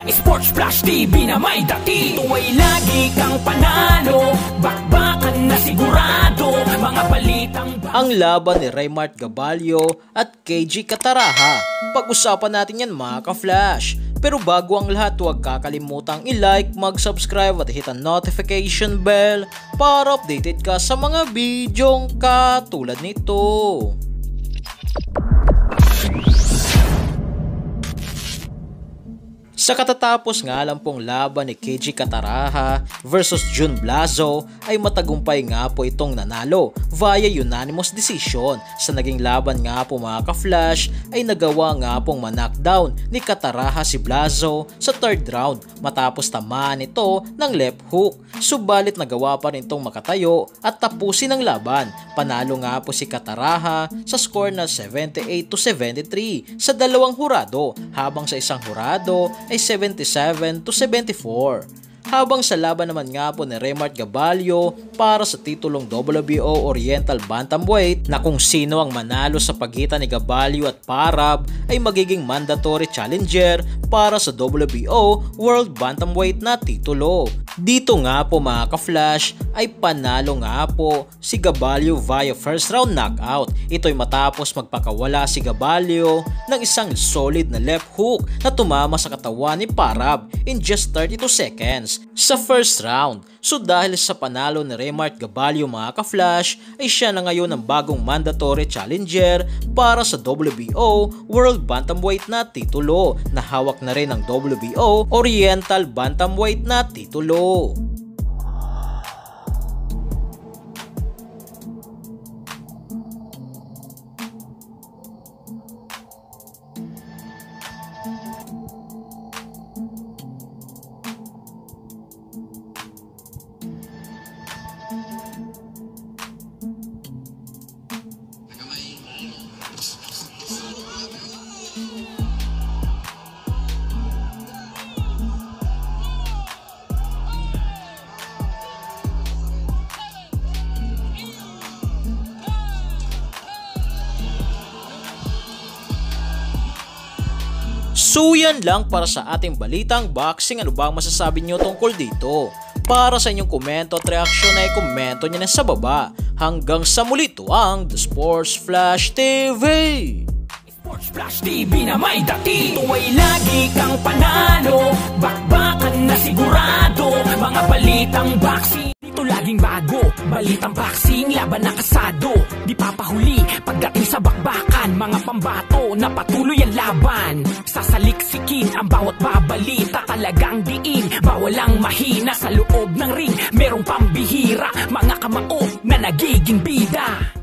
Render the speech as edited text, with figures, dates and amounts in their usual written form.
Sports Flash TV na may dati. Ito ay lagi kang panalo, bakbakan na sigurado, mga balitang ang laban ni Raymart Gabalio at KG Cataraha. Pag-usapan natin yan mga ka-flash. Pero bago ang lahat, huwag kakalimutang i-like, mag-subscribe at hit ang notification bell para updated ka sa mga bidyong katulad nito. Sa katatapos nga lang pong laban ni KG Cataraha versus Jun Blazo ay matagumpay nga po itong nanalo via unanimous decision. Sa naging laban nga po mga ka-flash ay nagawa nga pong ma-knockdown ni Cataraha si Blazo sa third round matapos tamaan ito ng left hook. Subalit nagawa pa rin itong makatayo at tapusin ang laban. Panalo nga po si Cataraha sa score na 78-73 sa dalawang hurado, habang sa isang hurado ay 77-74. Habang sa laban naman nga po ni Raymart Gabalio para sa titulong WBO Oriental Bantamweight na kung sino ang manalo sa pagitan ni Gabalio at Parab ay magiging mandatory challenger para sa WBO World Bantamweight na titulo. Dito nga po mga ka-flash ay panalo nga po si Gabalio via first round knockout. Ito'y matapos magpakawala si Gabalio ng isang solid na left hook na tumama sa katawan ni Parab in just 32 seconds sa first round. So dahil sa panalo ni Raymart Gabalio mga ka-flash ay siya na ngayon ang bagong mandatory challenger para sa WBO World Bantamweight na titulo, na hawak na rin ang WBO Oriental Bantamweight na titulo. So yan lang para sa ating balitang boxing. Ano ba ang masasabi nyo tungkol dito? Para sa inyong komento at reaksyon ay komento nyo na sa baba. Hanggang sa muli, ito ang The Sports Flash TV. Sports Flash TV na may dati. Ito ay lagi kang panalo, bakbakan na sigurado, mga balitang boxing. Ito laging bago, balitang boxing, laban na kasado. Di papahuli pagdating sa bakbakan, mga pambato na patuloy ang laban. Sasaliksikin ang bawat babalita, talagang diin, bawal ang mahina. Sa loob ng ring, merong pambihira, mga kamao na nagiging bida.